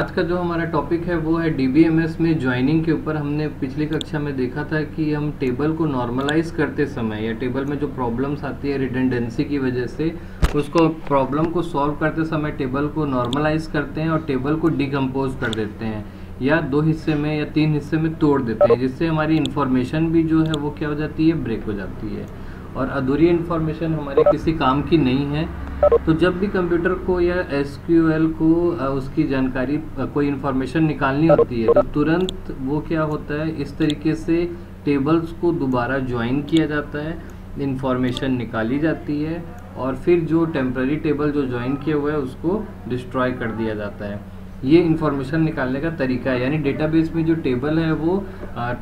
आज का जो हमारा टॉपिक है वो है डीबीएमएस में ज्वाइनिंग के ऊपर। हमने पिछली कक्षा में देखा था कि हम टेबल को नॉर्मलाइज करते समय या टेबल में जो प्रॉब्लम्स आती है रिडंडेंसी की वजह से, उसको प्रॉब्लम को सॉल्व करते समय टेबल को नॉर्मलाइज करते हैं और टेबल को डिकम्पोज कर देते हैं या 2 हिस्से में या 3 हिस्से में तोड़ देते हैं, जिससे हमारी इन्फॉर्मेशन भी जो है वो क्या हो जाती है, ब्रेक हो जाती है और अधूरी इन्फॉर्मेशन हमारे किसी काम की नहीं है। तो जब भी कंप्यूटर को या एसक्यूएल को उसकी जानकारी कोई इन्फॉर्मेशन निकालनी होती है तो तुरंत वो क्या होता है, इस तरीके से टेबल्स को दोबारा ज्वाइन किया जाता है, इन्फॉर्मेशन निकाली जाती है और फिर जो टेम्पररी टेबल जो ज्वाइन किया हुआ है उसको डिस्ट्रॉय कर दिया जाता है। ये इन्फॉर्मेशन निकालने का तरीका है। यानी डेटाबेस में जो टेबल है वो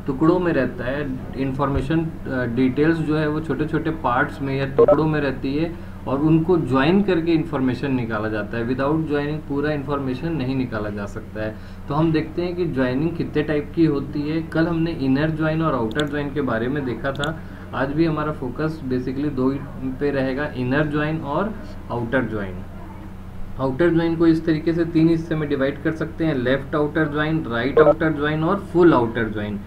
टुकड़ों में रहता है, इन्फॉर्मेशन डिटेल्स जो है वो छोटे छोटे पार्ट्स में या टुकड़ों में रहती है और उनको ज्वाइन करके इन्फॉर्मेशन निकाला जाता है। विदाउट ज्वाइनिंग पूरा इन्फॉर्मेशन नहीं निकाला जा सकता है। तो हम देखते हैं कि ज्वाइनिंग कितने टाइप की होती है। कल हमने इनर ज्वाइन और आउटर ज्वाइन के बारे में देखा था। आज भी हमारा फोकस बेसिकली 2 पे रहेगा, इनर ज्वाइन और आउटर ज्वाइन। आउटर ज्वाइन को इस तरीके से 3 हिस्से में डिवाइड कर सकते हैं, left outer join, right outer join और full outer join.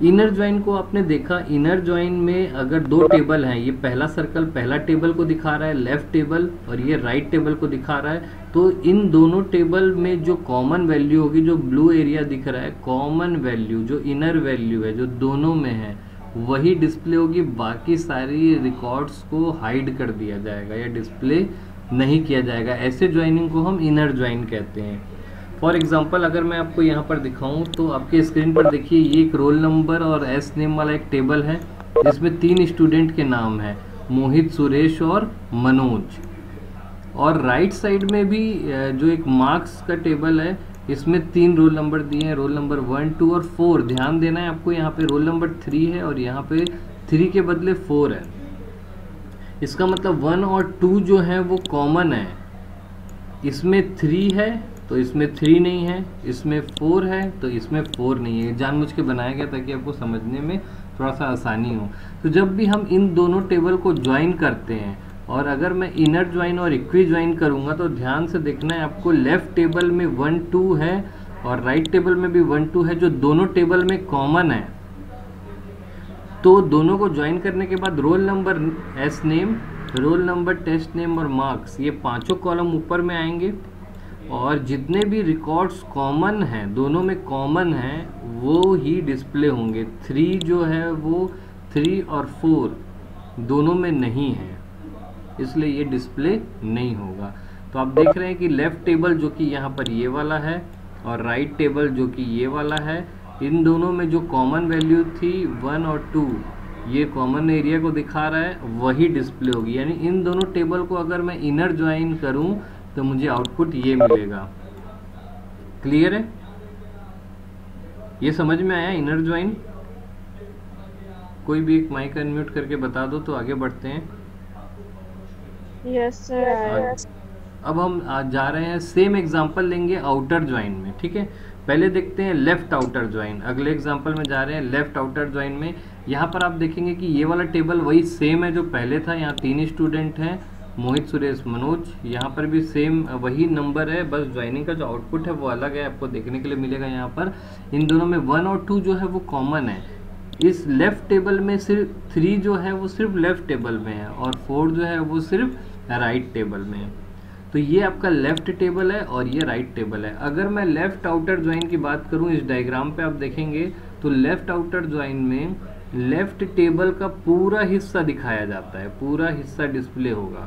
Inner join को आपने देखा, इनर ज्वाइन में अगर 2 टेबल हैं, ये पहला सर्कल पहला टेबल को दिखा रहा है लेफ्ट टेबल और ये राइट टेबल को दिखा रहा है, तो इन दोनों टेबल में जो कॉमन वैल्यू होगी, जो ब्लू एरिया दिख रहा है, कॉमन वैल्यू जो इनर वैल्यू है जो दोनों में है वही डिस्प्ले होगी। बाकी सारी रिकॉर्ड्स को हाइड कर दिया जाएगा या डिस्प्ले नहीं किया जाएगा। ऐसे ज्वाइनिंग को हम इनर ज्वाइन कहते हैं। फॉर एग्जांपल अगर मैं आपको यहाँ पर दिखाऊं तो आपके स्क्रीन पर देखिए, ये एक रोल नंबर और एस नेम वाला एक टेबल है जिसमें 3 स्टूडेंट के नाम है, मोहित, सुरेश और मनोज। और राइट साइड में भी जो एक मार्क्स का टेबल है, इसमें 3 रोल नंबर दिए हैं, रोल नंबर 1, 2 और 4। ध्यान देना है आपको, यहाँ पे रोल नंबर 3 है और यहाँ पे 3 के बदले 4 है। इसका मतलब 1 और 2 जो है वो कॉमन है। इसमें 3 है तो इसमें 3 नहीं है, इसमें 4 है तो इसमें 4 नहीं है। जानबूझ के बनाया गया ताकि आपको समझने में थोड़ा सा आसानी हो। तो जब भी हम इन दोनों टेबल को ज्वाइन करते हैं और अगर मैं इनर ज्वाइन और इक्वी ज्वाइन करूँगा तो ध्यान से देखना है आपको, लेफ्ट टेबल में 1, 2 है और राइट टेबल में भी 1, 2 है जो दोनों टेबल में कॉमन है। तो दोनों को ज्वाइन करने के बाद roll number, S name, roll number, test name और मार्क्स, ये 5 कॉलम ऊपर में आएंगे और जितने भी रिकॉर्ड्स कॉमन हैं, दोनों में कॉमन हैं, वो ही डिस्प्ले होंगे। 3 जो है वो 3 और 4 दोनों में नहीं है, इसलिए ये डिस्प्ले नहीं होगा। तो आप देख रहे हैं कि लेफ्ट टेबल जो कि यहाँ पर ये वाला है और राइट टेबल जो कि ये वाला है, इन दोनों में जो कॉमन वैल्यू थी 1 और 2, ये कॉमन एरिया को दिखा रहा है, वही डिस्प्ले होगी। यानी इन दोनों टेबल को अगर मैं इनर ज्वाइन करूं तो मुझे आउटपुट ये मिलेगा। क्लियर है? ये समझ में आया इनर ज्वाइन? कोई भी एक माइक अनम्यूट करके बता दो तो आगे बढ़ते हैं। Yes sir. अब हम आज जा रहे हैं, सेम एग्जांपल लेंगे आउटर ज्वाइन में। ठीक है, पहले देखते हैं लेफ्ट आउटर ज्वाइन। अगले एग्जांपल में जा रहे हैं लेफ्ट आउटर ज्वाइन में। यहाँ पर आप देखेंगे कि ये वाला टेबल वही सेम है जो पहले था। यहाँ 3 स्टूडेंट हैं, मोहित, सुरेश, मनोज। यहाँ पर भी सेम वही नंबर है, बस ज्वाइनिंग का जो आउटपुट है वो अलग है, आपको देखने के लिए मिलेगा। यहाँ पर इन दोनों में 1 और 2 जो है वो कॉमन है। इस लेफ्ट टेबल में सिर्फ 3 जो है वो सिर्फ लेफ्ट टेबल में है और 4 जो है वो सिर्फ राइट टेबल में है। तो ये आपका लेफ्ट टेबल है और ये राइट टेबल है। अगर मैं लेफ्ट आउटर ज्वाइन की बात करूं, इस डायग्राम पे आप देखेंगे तो लेफ्ट आउटर ज्वाइन में लेफ्ट टेबल का पूरा हिस्सा दिखाया जाता है, पूरा हिस्सा डिस्प्ले होगा,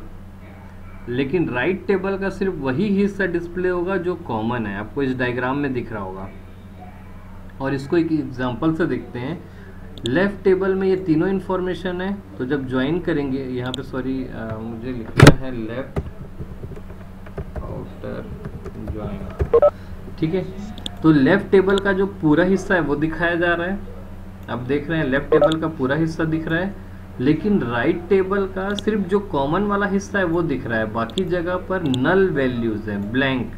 लेकिन राइट टेबल का सिर्फ वही हिस्सा डिस्प्ले होगा जो कॉमन है, आपको इस डायग्राम में दिख रहा होगा। और इसको एक एग्जाम्पल से देखते हैं। लेफ्ट टेबल में ये तीनों इन्फॉर्मेशन है, तो जब ज्वाइन करेंगे, यहाँ पे सॉरी मुझे लिखना है लेफ्ट आउटर ज्वाइन। ठीक है, तो लेफ्ट टेबल का जो पूरा हिस्सा है वो दिखाया जा रहा है। आप देख रहे हैं लेफ्ट टेबल का पूरा हिस्सा दिख रहा है, लेकिन राइट टेबल का सिर्फ जो कॉमन वाला हिस्सा है वो दिख रहा है। बाकी जगह पर नल वैल्यूज है, ब्लैंक,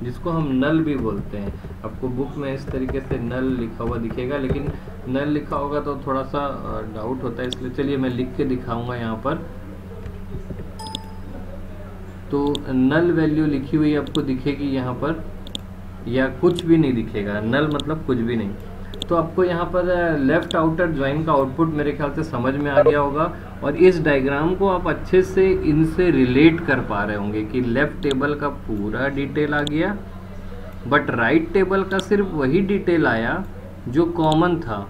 जिसको हम नल भी बोलते हैं। आपको बुक में इस तरीके से नल लिखा हुआ दिखेगा, लेकिन नल लिखा होगा तो थोड़ा सा डाउट होता है, इसलिए चलिए मैं लिख के दिखाऊंगा यहाँ पर। तो नल वैल्यू लिखी हुई आपको दिखेगी यहाँ पर, या कुछ भी नहीं दिखेगा। नल मतलब कुछ भी नहीं। तो आपको यहाँ पर लेफ्ट आउटर ज्वाइन का आउटपुट मेरे ख्याल से समझ में आ गया होगा, और इस डायग्राम को आप अच्छे से इनसे रिलेट कर पा रहे होंगे कि लेफ्ट टेबल का पूरा डिटेल आ गया, बट राइट टेबल का सिर्फ वही डिटेल आया जो कॉमन था।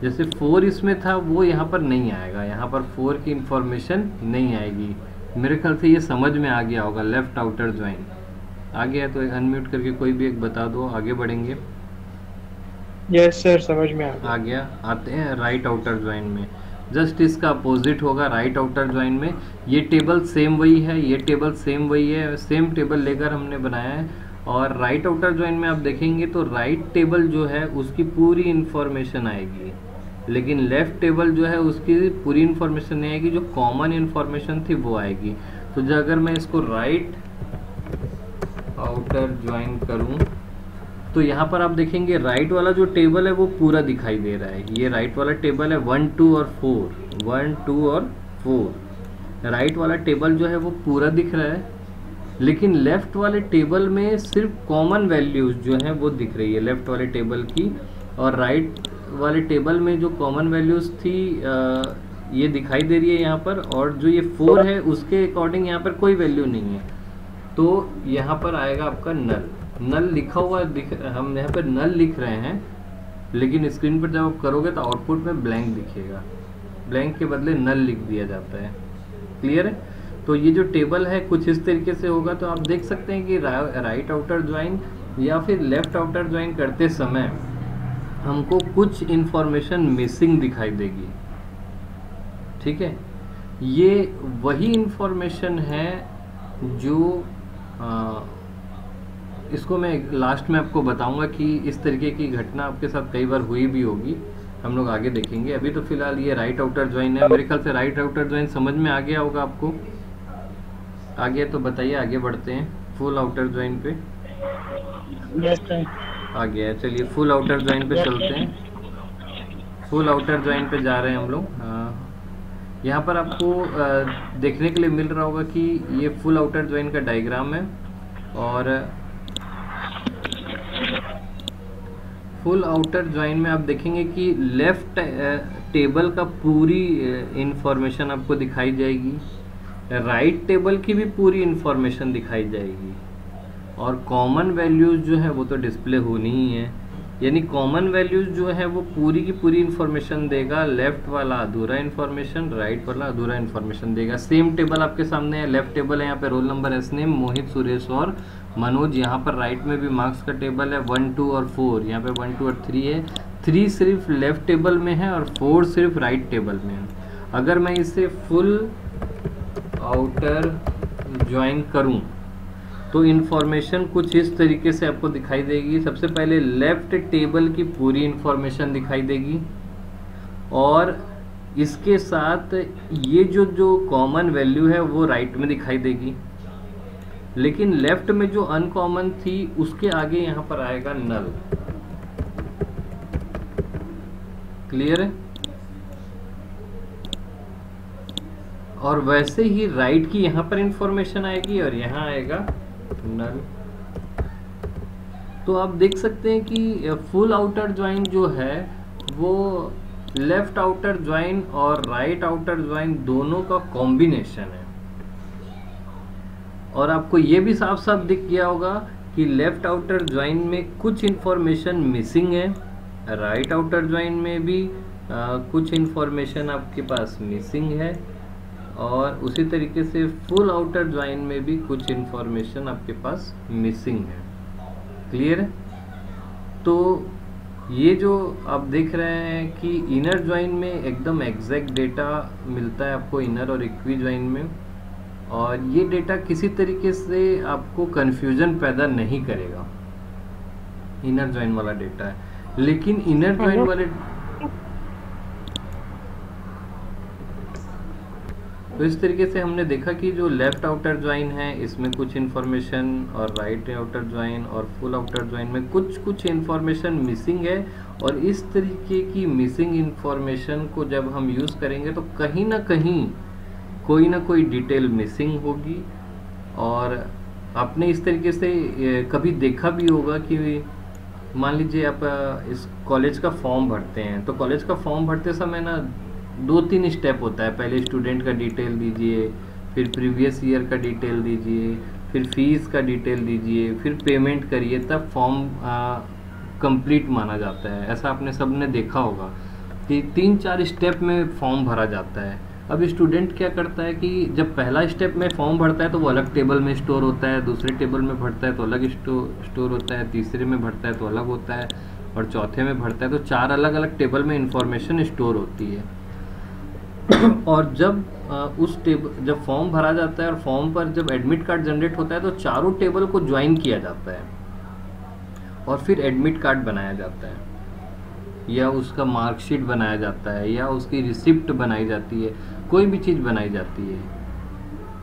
जैसे 4 इसमें था वो यहाँ पर नहीं आएगा, यहाँ पर 4 की इंफॉर्मेशन नहीं आएगी। मेरे ख्याल से ये समझ में आ गया होगा लेफ्ट आउटर ज्वाइन। आ गया तो अनम्यूट करके कोई भी एक बता दो, आगे बढ़ेंगे। यस सर, समझ में आ गया। आते हैं राइट आउटर ज्वाइन में। जस्ट इसका अपोजिट होगा राइट आउटर ज्वाइन में। ये टेबल सेम वही है, ये टेबल सेम वही है, सेम टेबल लेकर हमने बनाया है। और राइट आउटर ज्वाइन में आप देखेंगे तो राइट टेबल जो है उसकी पूरी इंफॉर्मेशन आएगी, लेकिन लेफ्ट टेबल जो है उसकी पूरी इंफॉर्मेशन नहीं आएगी, जो कॉमन इंफॉर्मेशन थी वो आएगी। तो जो अगर मैं इसको राइट आउटर ज्वाइन करूं तो यहाँ पर आप देखेंगे राइट वाला जो टेबल है वो पूरा दिखाई दे रहा है। ये राइट वाला टेबल है 1 2 और 4, 1 2 और 4। राइट वाला टेबल जो है वो पूरा दिख रहा है, लेकिन लेफ्ट वाले टेबल में सिर्फ कॉमन वैल्यूज जो हैं वो दिख रही है लेफ्ट वाले टेबल की, और राइट वाले टेबल में जो कॉमन वैल्यूज थी ये दिखाई दे रही है यहाँ पर, और जो ये 4 है उसके अकॉर्डिंग यहाँ पर कोई वैल्यू नहीं है। तो यहाँ पर आएगा आपका नल। नल लिखा हुआ हम यहाँ पर नल लिख रहे हैं, लेकिन स्क्रीन पर जब आप करोगे तो आउटपुट में ब्लैंक दिखेगा। ब्लैंक के बदले नल लिख दिया जाता है। क्लियर है? तो ये जो टेबल है कुछ इस तरीके से होगा। तो आप देख सकते हैं कि राइट आउटर ज्वाइन या फिर लेफ्ट आउटर ज्वाइन करते समय हमको कुछ इंफॉर्मेशन मिसिंग दिखाई देगी। ठीक है, ये वही इंफॉर्मेशन है जो इसको मैं लास्ट में आपको बताऊंगा कि इस तरीके की घटना आपके साथ कई बार हुई भी होगी, हम लोग आगे देखेंगे। अभी तो फिलहाल ये राइट आउटर ज्वाइन है। मेरे ख्याल से राइट आउटर ज्वाइन समझ में आ गया होगा आपको। आ गया तो बताइए, आगे बढ़ते हैं फुल आउटर ज्वाइन पे। आ गया, चलिए फुल आउटर ज्वाइन पे चलते हैं। फुल आउटर ज्वाइन पे जा रहे हैं हम लोग। यहाँ पर आपको देखने के लिए मिल रहा होगा कि ये फुल आउटर ज्वाइन का डायग्राम है, और फुल आउटर ज्वाइन में आप देखेंगे कि लेफ्ट टेबल का पूरी इंफॉर्मेशन आपको दिखाई जाएगी, राइट टेबल की भी पूरी इंफॉर्मेशन दिखाई जाएगी, और कॉमन वैल्यूज जो है वो तो डिस्प्ले होनी ही है। यानी कॉमन वैल्यूज जो है वो पूरी की पूरी इंफॉर्मेशन देगा। लेफ्ट वाला अधूरा इंफॉर्मेशन, राइट वाला अधूरा इंफॉर्मेशन देगा। सेम टेबल आपके सामने है, लेफ्ट टेबल है, यहाँ पे रोल नंबर, एस नेम, मोहित, सुरेश और मनोज। यहाँ पर राइट में भी मार्क्स का टेबल है 1 2 और 4। यहाँ पे 1 2 और 3 है। 3 सिर्फ लेफ्ट टेबल में है और 4 सिर्फ राइट टेबल में है। अगर मैं इसे फुल आउटर ज्वाइन करूं तो इंफॉर्मेशन कुछ इस तरीके से आपको दिखाई देगी। सबसे पहले लेफ्ट टेबल की पूरी इंफॉर्मेशन दिखाई देगी, और इसके साथ ये जो कॉमन वैल्यू है वो राइट में दिखाई देगी, लेकिन लेफ्ट में जो अनकॉमन थी उसके आगे यहाँ पर आएगा नल। क्लियर है? और वैसे ही राइट की यहाँ पर इंफॉर्मेशन आएगी और यहाँ आएगा नल। तो आप देख सकते हैं कि फुल आउटर ज्वाइन जो है वो लेफ्ट आउटर ज्वाइन और राइट आउटर ज्वाइन दोनों का कॉम्बिनेशन है। और आपको ये भी साफ साफ दिख गया होगा कि लेफ्ट आउटर ज्वाइन में कुछ इंफॉर्मेशन मिसिंग है, राइट आउटर ज्वाइन में भी कुछ इंफॉर्मेशन आपके पास मिसिंग है, और उसी तरीके से फुल आउटर ज्वाइन में भी कुछ इंफॉर्मेशन आपके पास मिसिंग है। क्लियर है? तो ये जो आप देख रहे हैं कि इनर ज्वाइन में एकदम एग्जैक्ट डेटा मिलता है आपको इनर और इक्वी ज्वाइन में, और ये डेटा किसी तरीके से आपको कन्फ्यूजन पैदा नहीं करेगा। इनर ज्वाइन वाला डेटा है, लेकिन इनर ज्वाइन वाले तो इस तरीके से हमने देखा कि जो लेफ्ट आउटर ज्वाइन है इसमें कुछ इन्फॉर्मेशन, और राइट आउटर ज्वाइन और फुल आउटर ज्वाइन में कुछ इन्फॉर्मेशन मिसिंग है। और इस तरीके की मिसिंग इन्फॉर्मेशन को जब हम यूज़ करेंगे तो कहीं ना कहीं कोई ना कोई डिटेल मिसिंग होगी, और आपने इस तरीके से कभी देखा भी होगा कि मान लीजिए आप इस कॉलेज का फॉर्म भरते हैं, तो कॉलेज का फॉर्म भरते समय ना 2-3 स्टेप होता है। पहले स्टूडेंट का डिटेल दीजिए, फिर प्रीवियस ईयर का डिटेल दीजिए, फिर फीस का डिटेल दीजिए, फिर पेमेंट करिए, तब फॉर्म कंप्लीट माना जाता है। ऐसा आपने सबने देखा होगा कि 3-4 स्टेप में फॉर्म भरा जाता है। अब स्टूडेंट क्या करता है कि जब पहला स्टेप में फॉर्म भरता है तो वो अलग टेबल में स्टोर होता है, दूसरे टेबल में भरता है तो अलग स्टोर होता है, तीसरे में भरता है तो अलग होता है, और चौथे में भरता है तो 4 अलग अलग टेबल में इंफॉर्मेशन स्टोर होती है। और जब जब फॉर्म भरा जाता है और फॉर्म पर जब एडमिट कार्ड जनरेट होता है तो चारों टेबल को ज्वाइन किया जाता है और फिर एडमिट कार्ड बनाया जाता है, या उसका मार्कशीट बनाया जाता है, या उसकी रिसिप्ट बनाई जाती है, कोई भी चीज़ बनाई जाती है।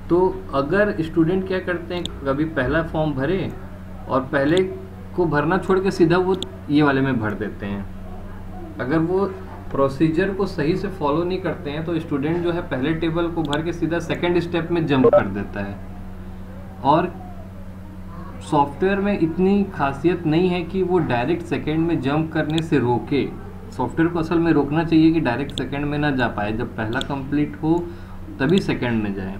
तो अगर स्टूडेंट क्या करते हैं, कभी पहला फॉर्म भरे और पहले को भरना छोड़ के सीधा वो ये वाले में भर देते हैं। अगर वो प्रोसीजर को सही से फॉलो नहीं करते हैं तो स्टूडेंट जो है पहले टेबल को भर के सीधा सेकंड स्टेप में जंप कर देता है। और सॉफ्टवेयर में इतनी खासियत नहीं है कि वो डायरेक्ट सेकंड में जंप करने से रोके। सॉफ्टवेयर को असल में रोकना चाहिए कि डायरेक्ट सेकंड में ना जा पाए, जब पहला कंप्लीट हो तभी सेकंड में जाए,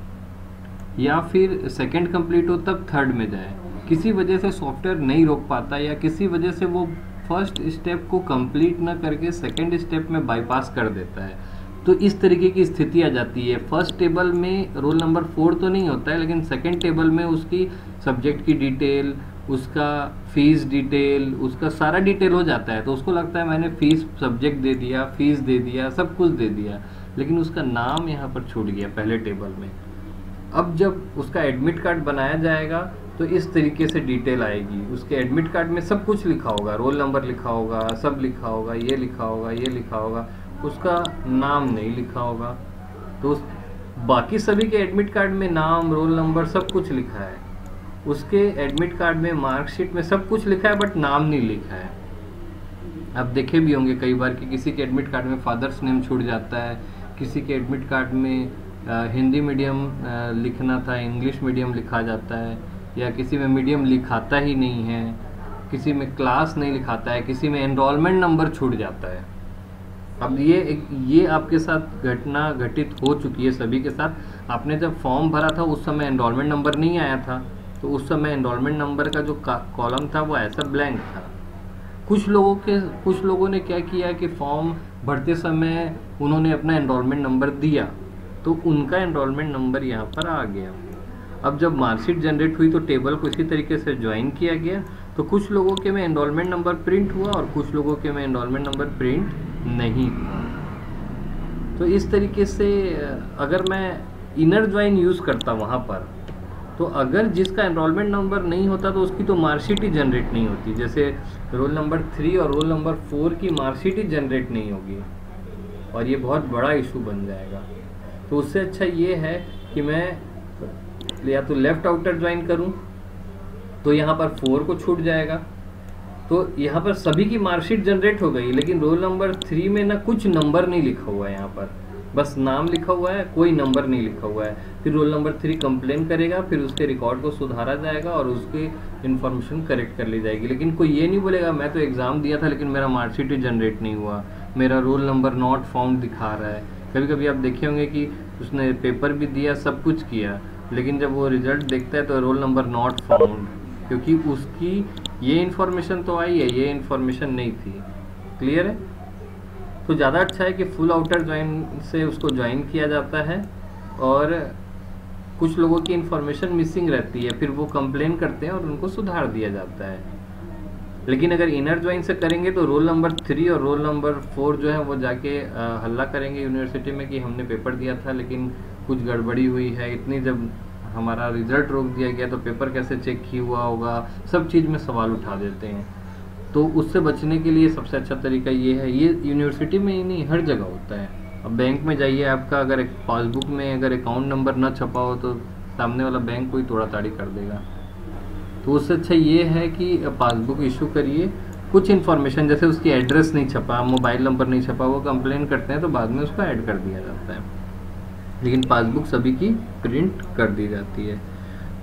या फिर सेकंड कंप्लीट हो तब थर्ड में जाए। किसी वजह से सॉफ्टवेयर नहीं रोक पाता, या किसी वजह से वो फर्स्ट स्टेप को कंप्लीट ना करके सेकंड स्टेप में बाईपास कर देता है, तो इस तरीके की स्थिति आ जाती है। फर्स्ट टेबल में रोल नंबर 4 तो नहीं होता है, लेकिन सेकंड टेबल में उसकी सब्जेक्ट की डिटेल, उसका फीस डिटेल, उसका सारा डिटेल हो जाता है। तो उसको लगता है मैंने फीस सब्जेक्ट दे दिया, फीस दे दिया, सब कुछ दे दिया, लेकिन उसका नाम यहाँ पर छूट गया पहले टेबल में। अब जब उसका एडमिट कार्ड बनाया जाएगा तो इस तरीके से डिटेल आएगी। उसके एडमिट कार्ड में सब कुछ लिखा होगा, रोल नंबर लिखा होगा, सब लिखा होगा, ये लिखा होगा, ये लिखा होगा, उसका नाम नहीं लिखा होगा। तो बाकी सभी के एडमिट कार्ड में नाम, रोल नंबर सब कुछ लिखा है, उसके एडमिट कार्ड में, मार्कशीट में सब कुछ लिखा है, बट नाम नहीं लिखा है। आप देखे भी होंगे कई बार कि किसी के एडमिट कार्ड में फादर्स नेम छूट जाता है, किसी के एडमिट कार्ड में हिंदी मीडियम लिखना था, इंग्लिश मीडियम लिखा जाता है, या किसी में मीडियम लिखाता ही नहीं है, किसी में क्लास नहीं लिखाता है, किसी में एनरोलमेंट नंबर छूट जाता है। अब ये आपके साथ घटना घटित हो चुकी है सभी के साथ। आपने जब फॉर्म भरा था उस समय एनरोलमेंट नंबर नहीं आया था, तो उस समय एनरोलमेंट नंबर का जो कॉलम था वो ऐसा ब्लैंक था। कुछ लोगों ने क्या किया कि फॉर्म भरते समय उन्होंने अपना एनरोलमेंट नंबर दिया, तो उनका एनरोलमेंट नंबर यहाँ पर आ गया। अब जब मार्कशीट जनरेट हुई तो टेबल को इसी तरीके से ज्वाइन किया गया, तो कुछ लोगों के में एनरोलमेंट नंबर प्रिंट हुआ और कुछ लोगों के में एनरोलमेंट नंबर प्रिंट नहीं हुआ। तो इस तरीके से अगर मैं इनर ज्वाइन यूज़ करता वहाँ पर, तो अगर जिसका एनरोलमेंट नंबर नहीं होता तो उसकी तो मार्कशीट ही जनरेट नहीं होती। जैसे रोल नंबर 3 और रोल नंबर 4 की मार्कशीट ही जनरेट नहीं होगी, और ये बहुत बड़ा इशू बन जाएगा। तो उससे अच्छा ये है कि मैं या तो लेफ्ट आउटर ज्वाइन करूं, तो यहाँ पर 4 को छूट जाएगा, तो यहाँ पर सभी की मार्कशीट जनरेट हो गई, लेकिन रोल नंबर 3 में ना कुछ नंबर नहीं लिखा हुआ है, यहाँ पर बस नाम लिखा हुआ है, कोई नंबर नहीं लिखा हुआ है। फिर रोल नंबर 3 कंप्लेन करेगा, फिर उसके रिकॉर्ड को सुधारा जाएगा और उसकी इन्फॉर्मेशन करेक्ट कर ली जाएगी। लेकिन कोई ये नहीं बोलेगा मैं तो एग्ज़ाम दिया था लेकिन मेरा मार्कशीट ही जनरेट नहीं हुआ, मेरा रोल नंबर नॉट फाउंड दिखा रहा है। कभी कभी आप देखे होंगे कि उसने पेपर भी दिया, सब कुछ किया, लेकिन जब वो रिजल्ट देखता है तो रोल नंबर नॉट फाउंड, क्योंकि उसकी ये इन्फॉर्मेशन तो आई है, ये इन्फॉर्मेशन नहीं थी। क्लियर है? तो ज़्यादा अच्छा है कि फुल आउटर ज्वाइन से उसको ज्वाइन किया जाता है, और कुछ लोगों की इन्फॉर्मेशन मिसिंग रहती है, फिर वो कंप्लेन करते हैं और उनको सुधार दिया जाता है। लेकिन अगर इनर ज्वाइन से करेंगे तो रोल नंबर 3 और रोल नंबर 4 जो है वो जाके हल्ला करेंगे यूनिवर्सिटी में कि हमने पेपर दिया था लेकिन कुछ गड़बड़ी हुई है, इतनी जब हमारा रिजल्ट रोक दिया गया तो पेपर कैसे चेक किया हुआ होगा, सब चीज़ में सवाल उठा देते हैं। तो उससे बचने के लिए सबसे अच्छा तरीका ये है, ये यूनिवर्सिटी में ही नहीं हर जगह होता है। अब बैंक में जाइए, आपका अगर एक पासबुक में अगर अकाउंट नंबर ना छपा हो तो सामने वाला बैंक को ही तोड़ा ताड़ी कर देगा। तो उससे अच्छा ये है कि पासबुक इशू करिए, कुछ इन्फॉर्मेशन जैसे उसकी एड्रेस नहीं छपा, मोबाइल नंबर नहीं छपा, वो कंप्लेन करते हैं तो बाद में उसको ऐड कर दिया जाता है, लेकिन पासबुक सभी की प्रिंट कर दी जाती है।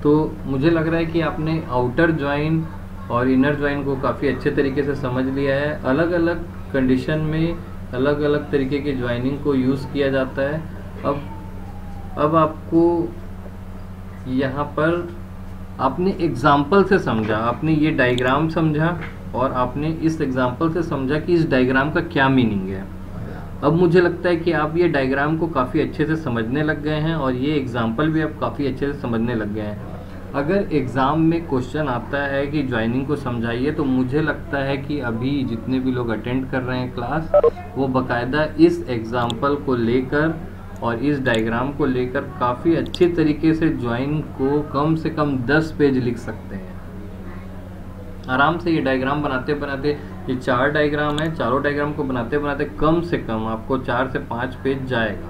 तो मुझे लग रहा है कि आपने आउटर ज्वाइन और इनर ज्वाइन को काफ़ी अच्छे तरीके से समझ लिया है। अलग अलग कंडीशन में अलग अलग तरीके की ज्वाइनिंग को यूज़ किया जाता है। अब आपको यहाँ पर आपने एग्जाम्पल से समझा, आपने ये डायग्राम समझा और आपने इस एग्जाम्पल से समझा कि इस डायग्राम का क्या मीनिंग है। अब मुझे लगता है कि आप ये डायग्राम को काफ़ी अच्छे से समझने लग गए हैं और ये एग्जाम्पल भी आप काफ़ी अच्छे से समझने लग गए हैं। अगर एग्ज़ाम में क्वेश्चन आता है कि ज्वाइनिंग को समझाइए, तो मुझे लगता है कि अभी जितने भी लोग अटेंड कर रहे हैं क्लास, वो बाकायदा इस एग्जाम्पल को लेकर और इस डायग्राम को लेकर काफ़ी अच्छे तरीके से ज्वाइन को कम से कम 10 पेज लिख सकते हैं आराम से। ये डायग्राम बनाते बनाते, ये 4 डायग्राम है, चारों डायग्राम को बनाते बनाते कम से कम आपको 4 से 5 पेज जाएगा।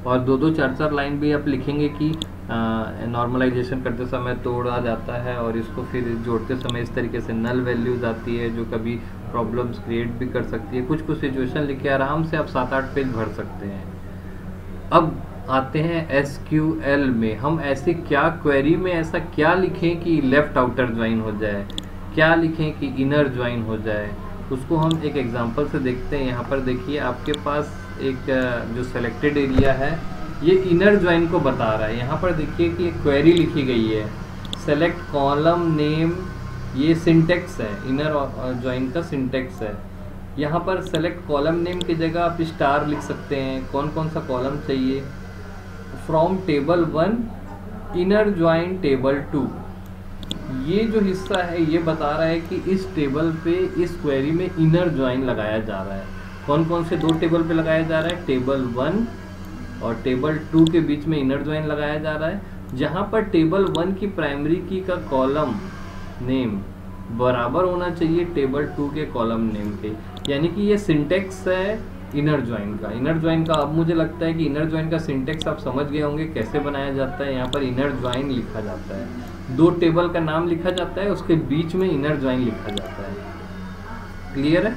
और 2-2 4-4 लाइन भी आप लिखेंगे कि नॉर्मलाइजेशन करते समय तोड़ा जाता है और इसको फिर जोड़ते समय इस तरीके से नल वैल्यूज आती है जो कभी प्रॉब्लम्स क्रिएट भी कर सकती है। कुछ कुछ सिचुएशन लिखे आराम से आप 7-8 पेज भर सकते हैं। अब आते हैं SQL में, हम ऐसे क्या क्वेरी में ऐसा क्या लिखें कि लेफ्ट आउटर ज्वाइन हो जाए, क्या लिखें कि इनर ज्वाइन हो जाए, उसको हम एक एग्जांपल से देखते हैं। यहाँ पर देखिए आपके पास एक जो सेलेक्टेड एरिया है ये इनर ज्वाइन को बता रहा है। यहाँ पर देखिए कि एक क्वेरी लिखी गई है, सेलेक्ट कॉलम नेम, ये सिंटेक्स है, इनर ज्वाइन का सिंटेक्स है। यहाँ पर सेलेक्ट कॉलम नेम की जगह आप स्टार लिख सकते हैं, कौन कौन सा कॉलम चाहिए। From table 1 inner join table 2, ये जो हिस्सा है ये बता रहा है कि इस टेबल पे इस क्वेरी में इनर ज्वाइन लगाया जा रहा है। कौन कौन से 2 टेबल पे लगाया जा रहा है, टेबल 1 और टेबल 2 के बीच में इनर ज्वाइन लगाया जा रहा है। जहाँ पर टेबल 1 की प्राइमरी की का कॉलम नेम बराबर होना चाहिए टेबल 2 के कॉलम नेम के, यानी कि ये सिंटेक्स है इनर ज्वाइन का। इनर ज्वाइन का अब मुझे लगता है कि इनर ज्वाइन का सिंटेक्स आप समझ गए होंगे कैसे बनाया जाता है। यहाँ पर इनर ज्वाइन लिखा जाता है, 2 टेबल का नाम लिखा जाता है, उसके बीच में इनर ज्वाइन लिखा जाता है। क्लियर है?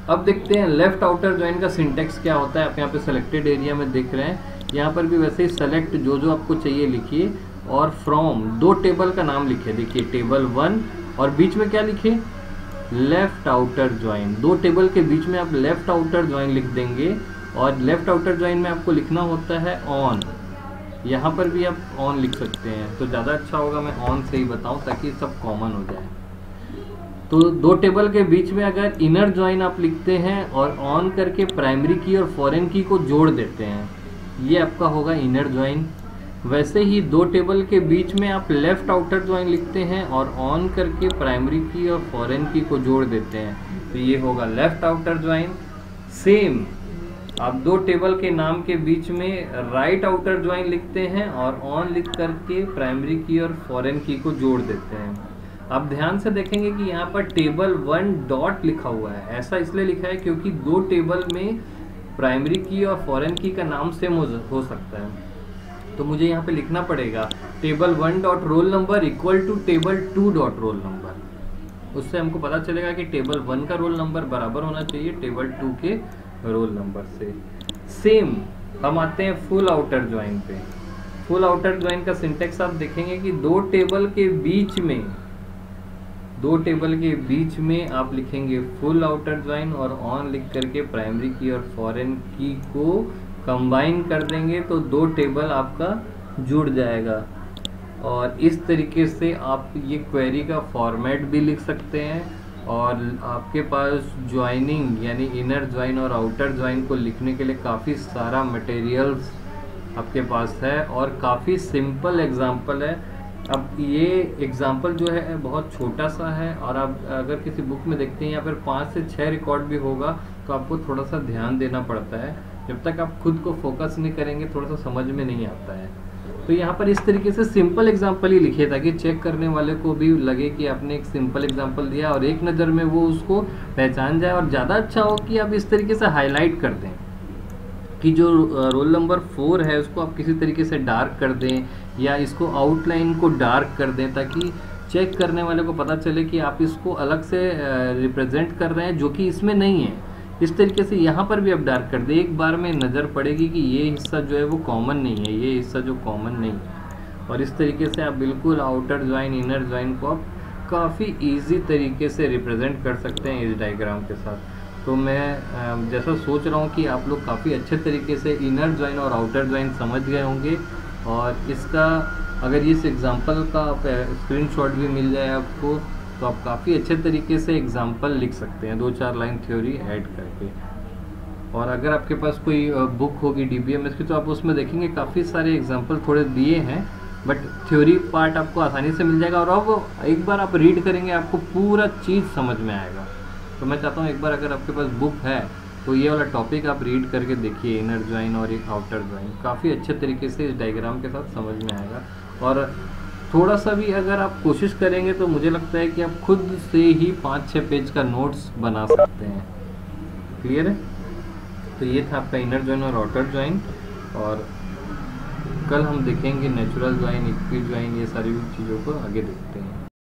अब देखते हैं लेफ्ट आउटर ज्वाइन का सिंटेक्स क्या होता है। आप यहाँ पे सेलेक्टेड एरिया में देख रहे हैं, यहाँ पर भी वैसे ही सेलेक्ट जो जो आपको चाहिए लिखिए और फ्रॉम 2 टेबल का नाम लिखिए। देखिए टेबल 1 और बीच में क्या लिखिए, लेफ्ट आउटर ज्वाइन। 2 टेबल के बीच में आप लेफ्ट आउटर ज्वाइन लिख देंगे और लेफ्ट आउटर ज्वाइन में आपको लिखना होता है ऑन। यहाँ पर भी आप ऑन लिख सकते हैं, तो ज़्यादा अच्छा होगा मैं ऑन से ही बताऊँ ताकि सब कॉमन हो जाए। तो 2 टेबल के बीच में अगर इनर ज्वाइन आप लिखते हैं और ऑन करके प्राइमरी की और फॉरेन की को जोड़ देते हैं, ये आपका होगा इनर ज्वाइन। वैसे ही 2 टेबल के बीच में आप लेफ्ट आउटर ज्वाइन लिखते हैं और ऑन करके प्राइमरी की और फॉरेन की को जोड़ देते हैं, तो ये होगा लेफ्ट आउटर ज्वाइन। सेम आप 2 टेबल के नाम के बीच में राइट आउटर ज्वाइन लिखते हैं और ऑन लिख करके प्राइमरी की और फॉरेन की को जोड़ देते हैं। आप ध्यान से देखेंगे कि यहाँ पर टेबल 1 डॉट लिखा हुआ है, ऐसा इसलिए लिखा है क्योंकि 2 टेबल में प्राइमरी की और फॉरेन की का नाम सेम हो सकता है। तो मुझे यहाँ पे लिखना पड़ेगा table 1 dot roll number equal to table 2 dot roll number. उससे हमको पता चलेगा कि टेबल 1 का रोल नंबर बराबर होना चाहिए टेबल 2 के रोल नंबर से। सेम हम आते हैं फुल आउटर ज्वाइन पे। फुल आउटर ज्वाइन का सिंटेक्स आप देखेंगे कि 2 टेबल के बीच में आप लिखेंगे फुल आउटर ज्वाइन और ऑन लिख करके प्राइमरी की और फॉरेन की को कंबाइन कर देंगे तो 2 टेबल आपका जुड़ जाएगा। और इस तरीके से आप ये क्वेरी का फॉर्मेट भी लिख सकते हैं और आपके पास ज्वाइनिंग यानी इनर ज्वाइन और आउटर ज्वाइन को लिखने के लिए काफ़ी सारा मटेरियल्स आपके पास है और काफ़ी सिंपल एग्जाम्पल है। अब ये एग्जाम्पल जो है बहुत छोटा सा है और आप अगर किसी बुक में देखते हैं या फिर 5 से 6 रिकॉर्ड भी होगा तो आपको थोड़ा सा ध्यान देना पड़ता है। जब तक आप खुद को फोकस नहीं करेंगे थोड़ा सा समझ में नहीं आता है। तो यहाँ पर इस तरीके से सिंपल एग्जाम्पल ही लिखिए ताकि चेक करने वाले को भी लगे कि आपने एक सिंपल एग्जाम्पल दिया और एक नज़र में वो उसको पहचान जाए। और ज़्यादा अच्छा हो कि आप इस तरीके से हाईलाइट कर दें कि जो रोल नंबर 4 है उसको आप किसी तरीके से डार्क कर दें या इसको आउटलाइन को डार्क कर दें ताकि चेक करने वाले को पता चले कि आप इसको अलग से रिप्रेजेंट कर रहे हैं जो कि इसमें नहीं है। इस तरीके से यहाँ पर भी आप डार्क कर दें, एक बार में नज़र पड़ेगी कि ये हिस्सा जो है वो कॉमन नहीं है, ये हिस्सा जो कॉमन नहीं है। और इस तरीके से आप बिल्कुल आउटर ज्वाइन इनर ज्वाइन को आप काफ़ी इजी तरीके से रिप्रेजेंट कर सकते हैं इस डायग्राम के साथ। तो मैं जैसा सोच रहा हूँ कि आप लोग काफ़ी अच्छे तरीके से इनर ज्वाइन और आउटर ज्वाइन समझ गए होंगे, और इसका अगर इस एग्जांपल का स्क्रीनशॉट भी मिल जाए आपको तो आप काफ़ी अच्छे तरीके से एग्जांपल लिख सकते हैं 2-4 लाइन थ्योरी ऐड करके। और अगर आपके पास कोई बुक होगी DBMS की तो आप उसमें देखेंगे काफ़ी सारे एग्जांपल थोड़े दिए हैं, बट थ्योरी पार्ट आपको आसानी से मिल जाएगा, और अब एक बार आप रीड करेंगे आपको पूरा चीज़ समझ में आएगा। तो मैं चाहता हूँ एक बार अगर आपके पास बुक है तो ये वाला टॉपिक आप रीड करके देखिए, इनर ज्वाइन और एक आउटर ज्वाइन, काफ़ी अच्छे तरीके से इस डायग्राम के साथ समझ में आएगा। और थोड़ा सा भी अगर आप कोशिश करेंगे तो मुझे लगता है कि आप खुद से ही 5-6 पेज का नोट्स बना सकते हैं। क्लियर है? तो ये था आपका इनर ज्वाइन और आउटर ज्वाइन, और कल हम देखेंगे नेचुरल ज्वाइन, इक्वी ज्वाइन, ये सारी चीज़ों को आगे देखेंगे।